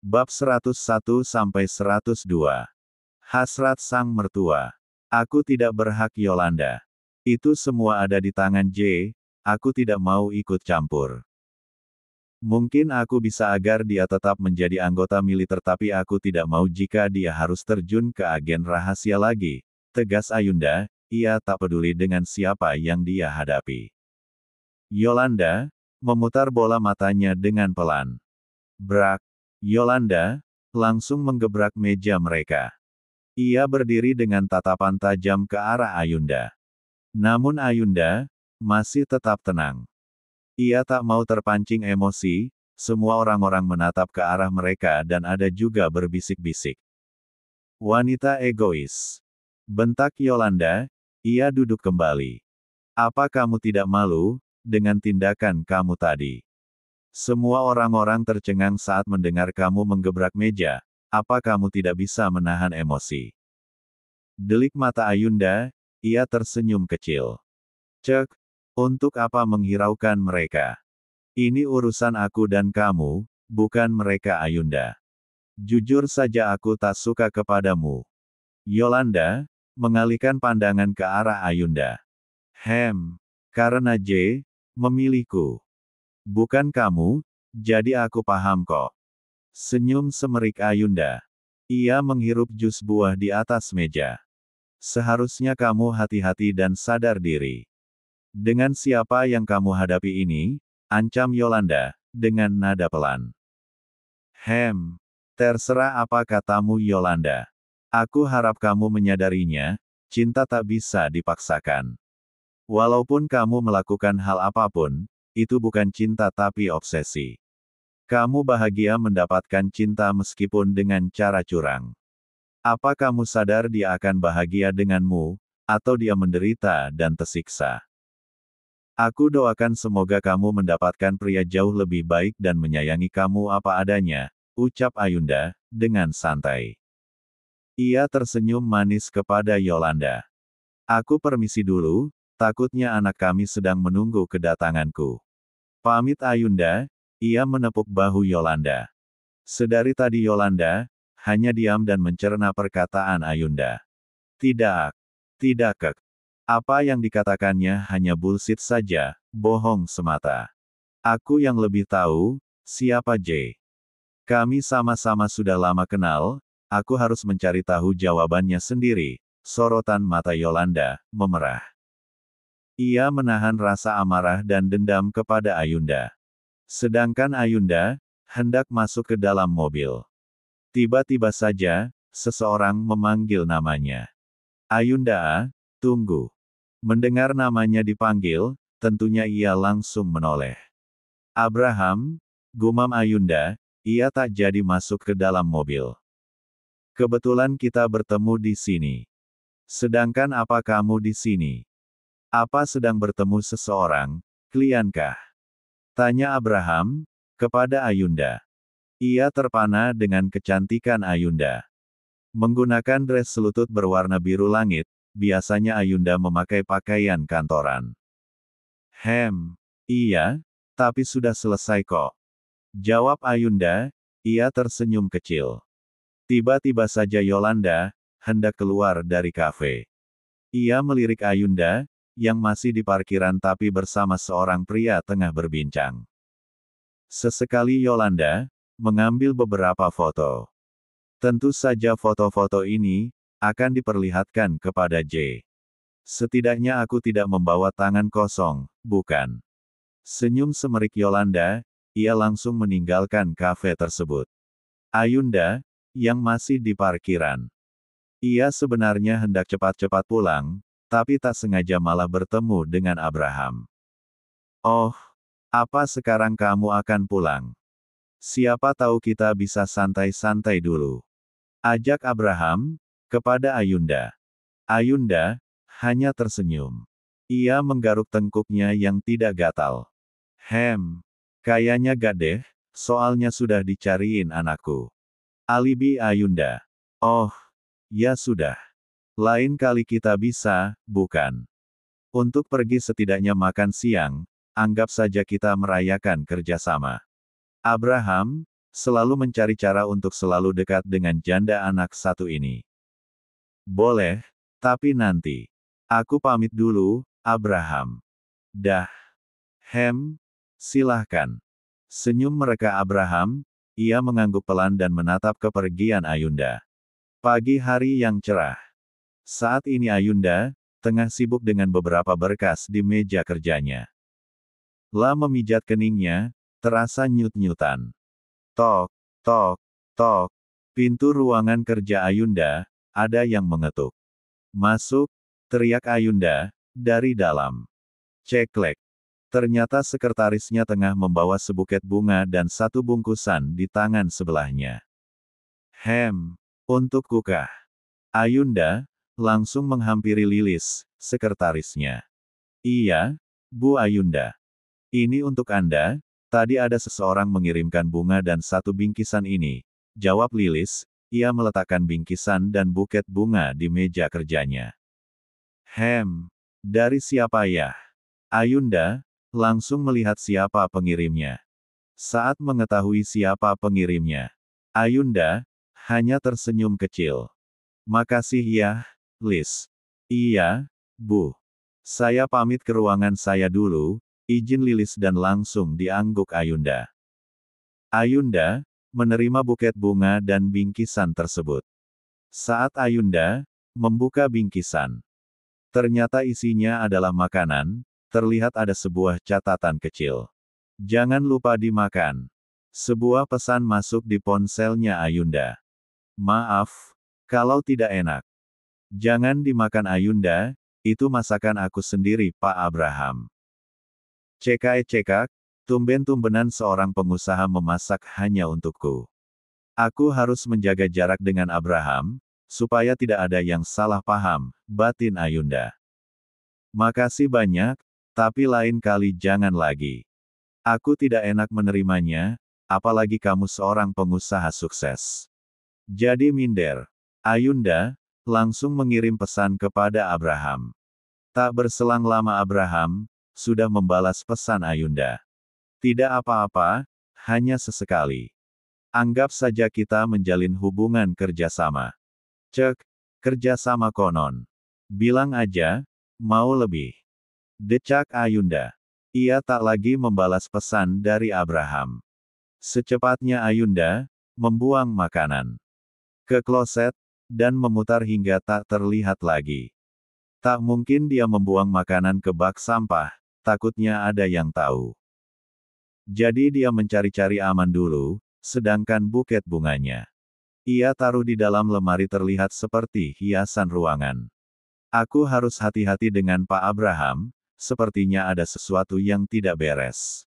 Bab 101-102. Hasrat sang mertua. Aku tidak berhak Yolanda. Itu semua ada di tangan J, aku tidak mau ikut campur. Mungkin aku bisa agar dia tetap menjadi anggota militer tapi aku tidak mau jika dia harus terjun ke agen rahasia lagi, tegas Ayunda, ia tak peduli dengan siapa yang dia hadapi. Yolanda memutar bola matanya dengan pelan. Brak. Yolanda langsung menggebrak meja mereka. Ia berdiri dengan tatapan tajam ke arah Ayunda. Namun Ayunda masih tetap tenang. Ia tak mau terpancing emosi, semua orang-orang menatap ke arah mereka dan ada juga berbisik-bisik. Wanita egois. Bentak Yolanda, ia duduk kembali. Apa kamu tidak malu dengan tindakan kamu tadi? Semua orang-orang tercengang saat mendengar kamu menggebrak meja, apa kamu tidak bisa menahan emosi? Delik mata Ayunda, ia tersenyum kecil. Cek, untuk apa menghiraukan mereka? Ini urusan aku dan kamu, bukan mereka Ayunda. Jujur saja aku tak suka kepadamu. Yolanda mengalihkan pandangan ke arah Ayunda. Karena J memilihku. Bukan kamu, jadi aku paham kok. Senyum semerik Ayunda. Ia menghirup jus buah di atas meja. Seharusnya kamu hati-hati dan sadar diri. Dengan siapa yang kamu hadapi ini, ancam Yolanda, dengan nada pelan. Terserah apa katamu Yolanda. Aku harap kamu menyadarinya, cinta tak bisa dipaksakan. Walaupun kamu melakukan hal apapun, itu bukan cinta tapi obsesi. Kamu bahagia mendapatkan cinta meskipun dengan cara curang. Apa kamu sadar dia akan bahagia denganmu, atau dia menderita dan tersiksa? Aku doakan semoga kamu mendapatkan pria jauh lebih baik dan menyayangi kamu apa adanya, ucap Ayunda, dengan santai. Ia tersenyum manis kepada Yolanda. Aku permisi dulu, takutnya anak kami sedang menunggu kedatanganku. Pamit Ayunda, ia menepuk bahu Yolanda. Sedari tadi Yolanda hanya diam dan mencerna perkataan Ayunda. Tidak kek. Apa yang dikatakannya hanya bullshit saja, bohong semata. Aku yang lebih tahu, siapa J. Kami sama-sama sudah lama kenal, aku harus mencari tahu jawabannya sendiri. Sorotan mata Yolanda memerah. Ia menahan rasa amarah dan dendam kepada Ayunda. Sedangkan Ayunda hendak masuk ke dalam mobil. Tiba-tiba saja, seseorang memanggil namanya. Ayunda, tunggu. Mendengar namanya dipanggil, tentunya ia langsung menoleh. Abraham, gumam Ayunda, ia tak jadi masuk ke dalam mobil. Kebetulan kita bertemu di sini. Sedangkan apa kamu di sini? Apa sedang bertemu seseorang, kliankah? Tanya Abraham, kepada Ayunda. Ia terpana dengan kecantikan Ayunda. Menggunakan dress selutut berwarna biru langit, biasanya Ayunda memakai pakaian kantoran. Iya, tapi sudah selesai kok. Jawab Ayunda, ia tersenyum kecil. Tiba-tiba saja Yolanda hendak keluar dari kafe. Ia melirik Ayunda, yang masih di parkiran tapi bersama seorang pria tengah berbincang. Sesekali Yolanda mengambil beberapa foto. Tentu saja foto-foto ini akan diperlihatkan kepada J. Setidaknya aku tidak membawa tangan kosong, bukan? Senyum semerik Yolanda, ia langsung meninggalkan kafe tersebut. Ayunda, yang masih di parkiran. Ia sebenarnya hendak cepat-cepat pulang, tapi tak sengaja malah bertemu dengan Abraham. Oh, apa sekarang kamu akan pulang? Siapa tahu kita bisa santai-santai dulu. Ajak Abraham kepada Ayunda. Ayunda hanya tersenyum. Ia menggaruk tengkuknya yang tidak gatal. Kayaknya gak deh, soalnya sudah dicariin anakku. Alibi Ayunda. Oh, ya sudah. Lain kali kita bisa, bukan? Untuk pergi setidaknya makan siang, anggap saja kita merayakan kerjasama. Abraham selalu mencari cara untuk selalu dekat dengan janda anak satu ini. Boleh, tapi nanti. Aku pamit dulu, Abraham. Dah. Silahkan. Senyum mereka Abraham, ia mengangguk pelan dan menatap kepergian Ayunda. Pagi hari yang cerah. Saat ini Ayunda, tengah sibuk dengan beberapa berkas di meja kerjanya. La memijat keningnya, terasa nyut-nyutan. Tok, tok, tok. Pintu ruangan kerja Ayunda, ada yang mengetuk. Masuk, teriak Ayunda, dari dalam. Ceklek. Ternyata sekretarisnya tengah membawa sebuket bunga dan satu bungkusan di tangan sebelahnya. Untuk kukah? Ayunda, langsung menghampiri Lilis, sekretarisnya. Iya, Bu Ayunda. Ini untuk Anda, tadi ada seseorang mengirimkan bunga dan satu bingkisan ini, jawab Lilis, ia meletakkan bingkisan dan buket bunga di meja kerjanya. Dari siapa ya? Ayunda, langsung melihat siapa pengirimnya. Saat mengetahui siapa pengirimnya, Ayunda, hanya tersenyum kecil. Makasih ya, Liz. Iya, Bu. Saya pamit ke ruangan saya dulu, izin Lilis dan langsung diangguk Ayunda. Ayunda, menerima buket bunga dan bingkisan tersebut. Saat Ayunda, membuka bingkisan. Ternyata isinya adalah makanan, terlihat ada sebuah catatan kecil. Jangan lupa dimakan. Sebuah pesan masuk di ponselnya Ayunda. Maaf, kalau tidak enak. Jangan dimakan Ayunda, itu masakan aku sendiri Pak Abraham. Cekak, tumben-tumbenan seorang pengusaha memasak hanya untukku. Aku harus menjaga jarak dengan Abraham, supaya tidak ada yang salah paham, batin Ayunda. Makasih banyak, tapi lain kali jangan lagi. Aku tidak enak menerimanya, apalagi kamu seorang pengusaha sukses. Jadi minder. Ayunda, langsung mengirim pesan kepada Abraham. Tak berselang lama Abraham, sudah membalas pesan Ayunda. Tidak apa-apa, hanya sesekali. Anggap saja kita menjalin hubungan kerjasama. Cek, kerjasama konon. Bilang aja, mau lebih. Decak Ayunda. Ia tak lagi membalas pesan dari Abraham. Secepatnya Ayunda, membuang makanan ke kloset, dan memutar hingga tak terlihat lagi. Tak mungkin dia membuang makanan ke bak sampah, takutnya ada yang tahu. Jadi dia mencari-cari aman dulu, sedangkan buket bunganya ia taruh di dalam lemari terlihat seperti hiasan ruangan. Aku harus hati-hati dengan Pak Abraham, sepertinya ada sesuatu yang tidak beres.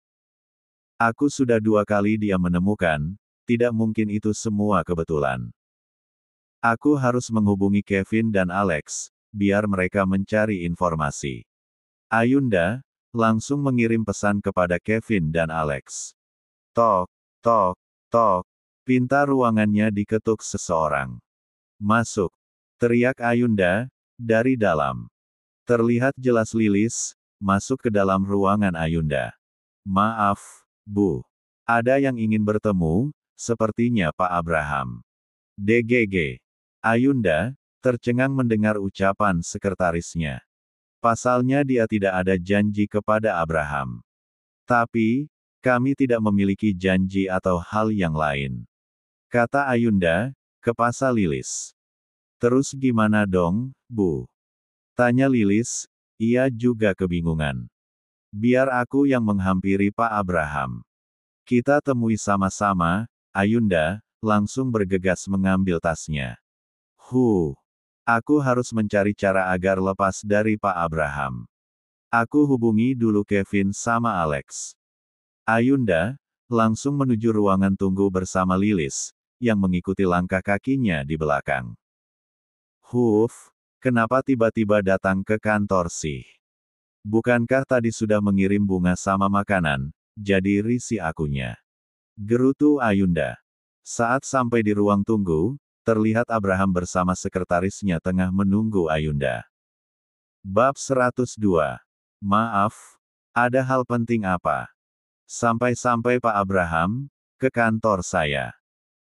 Aku sudah 2 kali dia menemukan, tidak mungkin itu semua kebetulan. Aku harus menghubungi Kevin dan Alex, biar mereka mencari informasi. Ayunda, langsung mengirim pesan kepada Kevin dan Alex. Tok, tok, tok. Pintu ruangannya diketuk seseorang. Masuk. Teriak Ayunda, dari dalam. Terlihat jelas Lilis, masuk ke dalam ruangan Ayunda. Maaf, Bu. Ada yang ingin bertemu, sepertinya Pak Abraham. DGG. Ayunda, tercengang mendengar ucapan sekretarisnya. Pasalnya dia tidak ada janji kepada Abraham. Tapi, kami tidak memiliki janji atau hal yang lain. Kata Ayunda, ke pasal Lilis. Terus gimana dong, Bu? Tanya Lilis, ia juga kebingungan. Biar aku yang menghampiri Pak Abraham. Kita temui sama-sama, Ayunda, langsung bergegas mengambil tasnya. Aku harus mencari cara agar lepas dari Pak Abraham. Aku hubungi dulu Kevin sama Alex. Ayunda, langsung menuju ruangan tunggu bersama Lilis, yang mengikuti langkah kakinya di belakang. Kenapa tiba-tiba datang ke kantor sih? Bukankah tadi sudah mengirim bunga sama makanan, jadi risih akunya. Gerutu Ayunda. Saat sampai di ruang tunggu, terlihat Abraham bersama sekretarisnya tengah menunggu Ayunda. Bab 102. Maaf, ada hal penting apa? Sampai-sampai Pak Abraham, Ke kantor saya.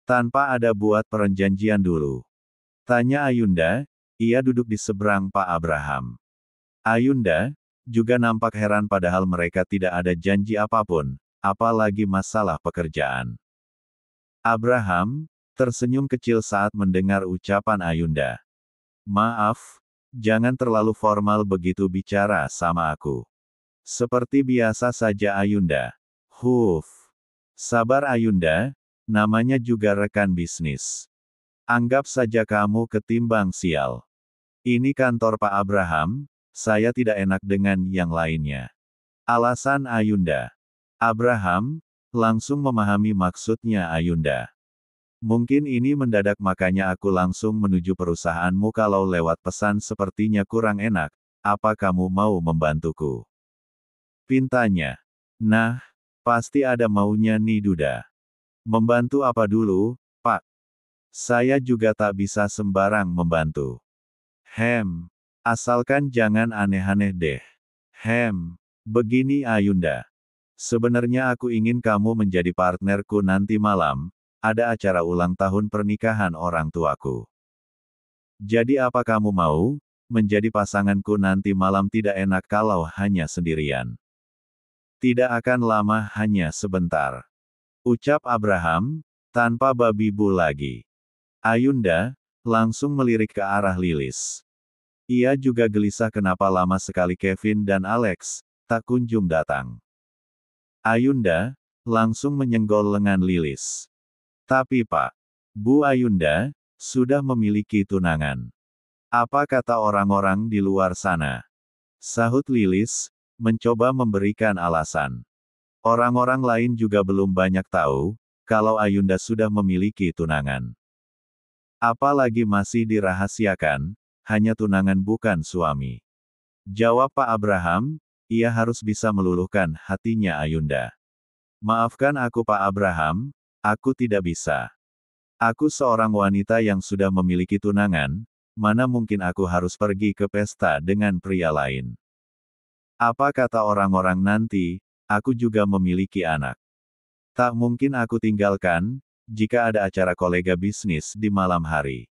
Tanpa ada buat perjanjian dulu. Tanya Ayunda, ia duduk di seberang Pak Abraham. Ayunda juga nampak heran padahal mereka tidak ada janji apapun, apalagi masalah pekerjaan. Abraham tersenyum kecil saat mendengar ucapan Ayunda. Maaf, jangan terlalu formal begitu bicara sama aku. Seperti biasa saja Ayunda. Sabar Ayunda, namanya juga rekan bisnis. Anggap saja kamu ketimbang sial. Ini kantor Pak Abraham, saya tidak enak dengan yang lainnya. Alasan Ayunda. Abraham langsung memahami maksudnya Ayunda. Mungkin ini mendadak makanya aku langsung menuju perusahaanmu kalau lewat pesan sepertinya kurang enak, apa kamu mau membantuku? Pintanya. Nah, pasti ada maunya nih Duda. Membantu apa dulu, Pak? Saya juga tak bisa sembarang membantu. Asalkan jangan aneh-aneh deh. Begini Ayunda. Sebenarnya aku ingin kamu menjadi partnerku nanti malam, ada acara ulang tahun pernikahan orang tuaku. Jadi apa kamu mau, menjadi pasanganku nanti malam? Tidak enak kalau hanya sendirian. Tidak akan lama, hanya sebentar. Ucap Abraham, tanpa babi bu lagi. Ayunda langsung melirik ke arah Lilis. Ia juga gelisah kenapa lama sekali Kevin dan Alex tak kunjung datang. Ayunda langsung menyenggol lengan Lilis. Tapi Pak, Bu Ayunda sudah memiliki tunangan. Apa kata orang-orang di luar sana? Sahut Lilis, mencoba memberikan alasan. Orang-orang lain juga belum banyak tahu kalau Ayunda sudah memiliki tunangan. Apalagi masih dirahasiakan, hanya tunangan bukan suami. Jawab Pak Abraham, ia harus bisa meluluhkan hatinya Ayunda. Maafkan aku Pak Abraham, aku tidak bisa. Aku seorang wanita yang sudah memiliki tunangan, mana mungkin aku harus pergi ke pesta dengan pria lain. Apa kata orang-orang nanti, aku juga memiliki anak. Tak mungkin aku tinggalkan, jika ada acara kolega bisnis di malam hari.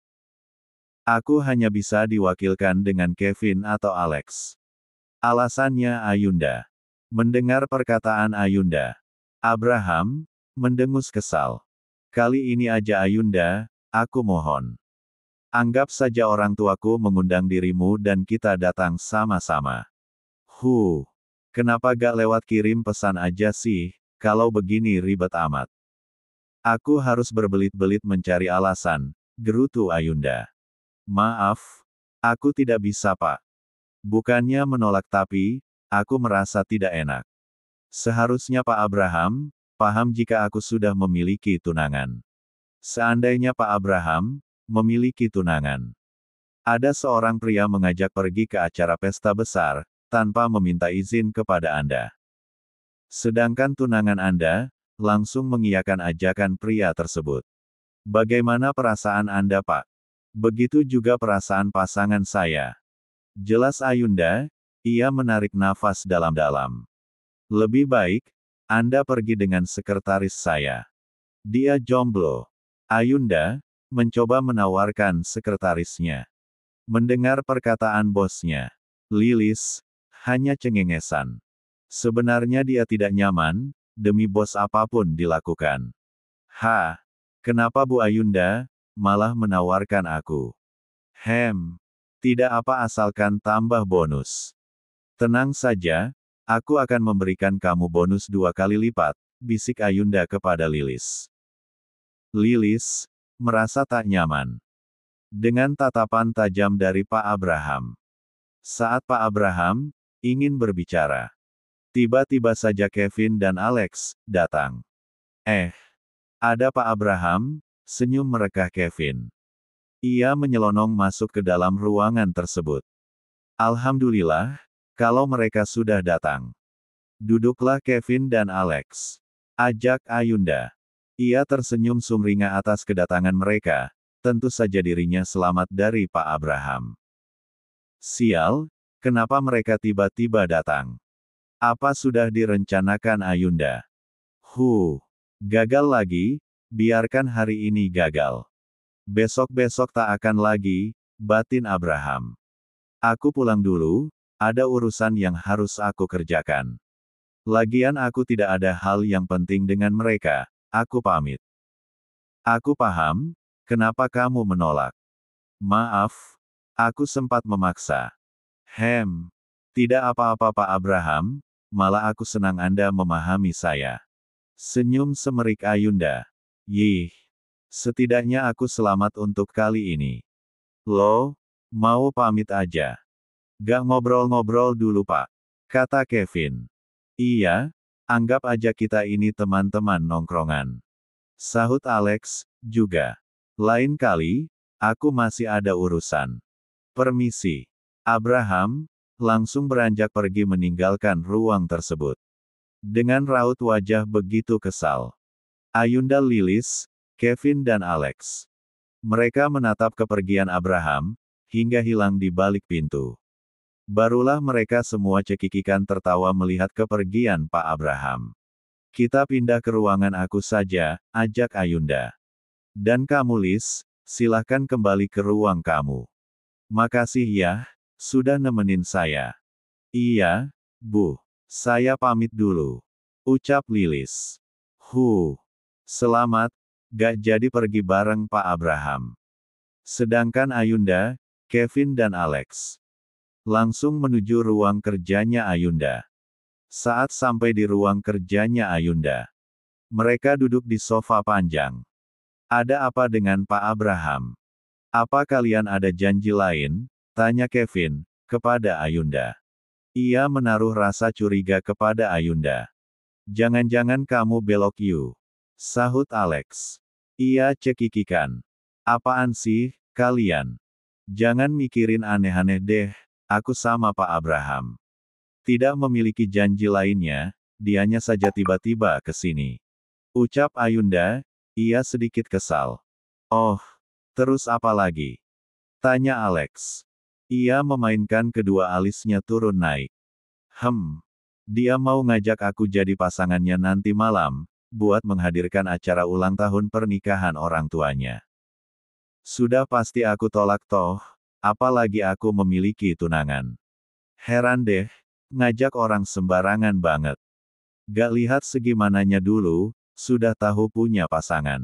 Aku hanya bisa diwakilkan dengan Kevin atau Alex. Alasannya Ayunda. Mendengar perkataan Ayunda, Abraham mendengus kesal. Kali ini aja Ayunda, aku mohon. Anggap saja orang tuaku mengundang dirimu dan kita datang sama-sama. Kenapa gak lewat kirim pesan aja sih, kalau begini ribet amat. Aku harus berbelit-belit mencari alasan, gerutu Ayunda. Maaf, aku tidak bisa Pak. Bukannya menolak tapi, aku merasa tidak enak. Seharusnya Pak Abraham paham jika aku sudah memiliki tunangan. Seandainya Pak Abraham memiliki tunangan. Ada seorang pria mengajak pergi ke acara pesta besar, tanpa meminta izin kepada Anda. Sedangkan tunangan Anda langsung mengiyakan ajakan pria tersebut. Bagaimana perasaan Anda Pak? Begitu juga perasaan pasangan saya. Jelas Ayunda, ia menarik nafas dalam-dalam. Lebih baik, Anda pergi dengan sekretaris saya. Dia jomblo. Ayunda mencoba menawarkan sekretarisnya. Mendengar perkataan bosnya, Lilis hanya cengengesan. Sebenarnya dia tidak nyaman, demi bos apapun dilakukan. Kenapa Bu Ayunda malah menawarkan aku? Tidak apa asalkan tambah bonus. Tenang saja, aku akan memberikan kamu bonus 2 kali lipat, bisik Ayunda kepada Lilis. Lilis merasa tak nyaman dengan tatapan tajam dari Pak Abraham. Saat Pak Abraham ingin berbicara, tiba-tiba saja Kevin dan Alex datang. Ada Pak Abraham, senyum merekah Kevin. Ia menyelonong masuk ke dalam ruangan tersebut. Alhamdulillah, kalau mereka sudah datang. Duduklah Kevin dan Alex. Ajak Ayunda. Ia tersenyum sumringah atas kedatangan mereka, tentu saja dirinya selamat dari Pak Abraham. Sial, kenapa mereka tiba-tiba datang? Apa sudah direncanakan Ayunda? Gagal lagi, biarkan hari ini gagal. Besok-besok tak akan lagi, batin Abraham. Aku pulang dulu, ada urusan yang harus aku kerjakan. Lagian aku tidak ada hal yang penting dengan mereka, aku pamit. Aku paham, kenapa kamu menolak. Maaf, aku sempat memaksa. Tidak apa-apa Pak Abraham, malah aku senang Anda memahami saya. Senyum semerik Ayunda. Yih, setidaknya aku selamat untuk kali ini. Loh, mau pamit aja. Gak ngobrol-ngobrol dulu Pak, kata Kevin. Iya, anggap aja kita ini teman-teman nongkrongan. Sahut Alex, juga. Lain kali, aku masih ada urusan. Permisi. Abraham, langsung beranjak pergi meninggalkan ruang tersebut. Dengan raut wajah begitu kesal. Ayunda Lilis, Kevin dan Alex. Mereka menatap kepergian Abraham, hingga hilang di balik pintu. Barulah mereka semua cekikikan tertawa melihat kepergian Pak Abraham. Kita pindah ke ruangan aku saja, ajak Ayunda. Dan kamu Lis, silahkan kembali ke ruang kamu. Makasih ya, sudah nemenin saya. Iya, Bu. Saya pamit dulu. Ucap Lilis. Selamat, gak jadi pergi bareng Pak Abraham. Sedangkan Ayunda, Kevin dan Alex langsung menuju ruang kerjanya Ayunda. Saat sampai di ruang kerjanya Ayunda, mereka duduk di sofa panjang. Ada apa dengan Pak Abraham? Apa kalian ada janji lain? Tanya Kevin, kepada Ayunda. Ia menaruh rasa curiga kepada Ayunda. Jangan-jangan kamu belok you. Sahut Alex. Ia cekikikan. Apaan sih, kalian? Jangan mikirin aneh-aneh deh, aku sama Pak Abraham. Tidak memiliki janji lainnya, dianya saja tiba-tiba ke sini. Ucap Ayunda, ia sedikit kesal. Oh, terus apa lagi? Tanya Alex. Ia memainkan kedua alisnya turun naik. Dia mau ngajak aku jadi pasangannya nanti malam, buat menghadirkan acara ulang tahun pernikahan orang tuanya. Sudah pasti aku tolak toh, apalagi aku memiliki tunangan. Heran deh, ngajak orang sembarangan banget. Gak lihat segimananya dulu, sudah tahu punya pasangan.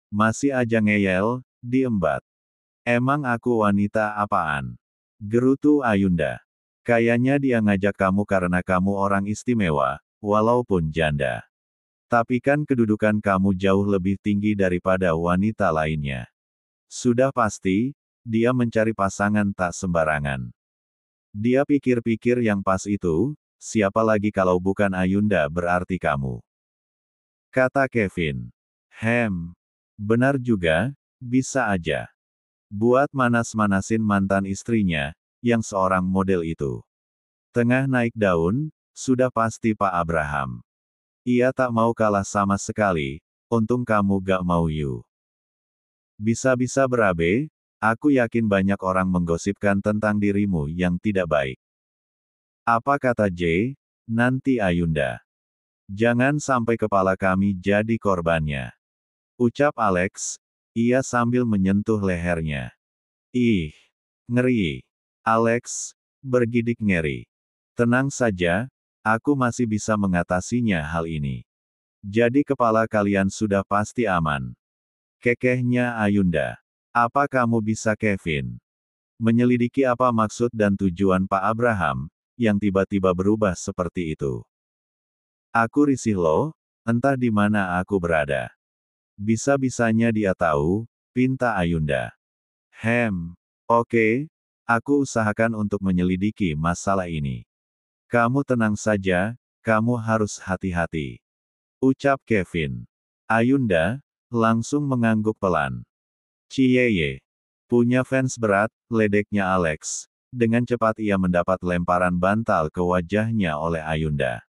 Masih aja ngeyel, diembat. Emang aku wanita apaan? Gerutu Ayunda. Kayaknya dia ngajak kamu karena kamu orang istimewa, walaupun janda. Tapi kan kedudukan kamu jauh lebih tinggi daripada wanita lainnya. Sudah pasti, dia mencari pasangan tak sembarangan. Dia pikir-pikir yang pas itu, siapa lagi kalau bukan Ayunda berarti kamu. Kata Kevin. Benar juga, bisa aja. Buat manas-manasin mantan istrinya, yang seorang model itu. Tengah naik daun, sudah pasti Pak Abraham. Ia tak mau kalah sama sekali, untung kamu gak mau you. Bisa-bisa berabe, aku yakin banyak orang menggosipkan tentang dirimu yang tidak baik. Apa kata J? Nanti Ayunda. Jangan sampai kepala kami jadi korbannya. Ucap Alex, ia sambil menyentuh lehernya. Ih, ngeri. Alex, bergidik ngeri. Tenang saja, aku masih bisa mengatasinya hal ini. Jadi kepala kalian sudah pasti aman. Kekehnya Ayunda. Apa kamu bisa Kevin? Menyelidiki apa maksud dan tujuan Pak Abraham, yang tiba-tiba berubah seperti itu. Aku risih loh, entah di mana aku berada. Bisa-bisanya dia tahu, pinta Ayunda. Oke, aku usahakan untuk menyelidiki masalah ini. Kamu tenang saja, kamu harus hati-hati. Ucap Kevin. Ayunda, langsung mengangguk pelan. Ciyeye. Punya fans berat, ledeknya Alex. Dengan cepat ia mendapat lemparan bantal ke wajahnya oleh Ayunda.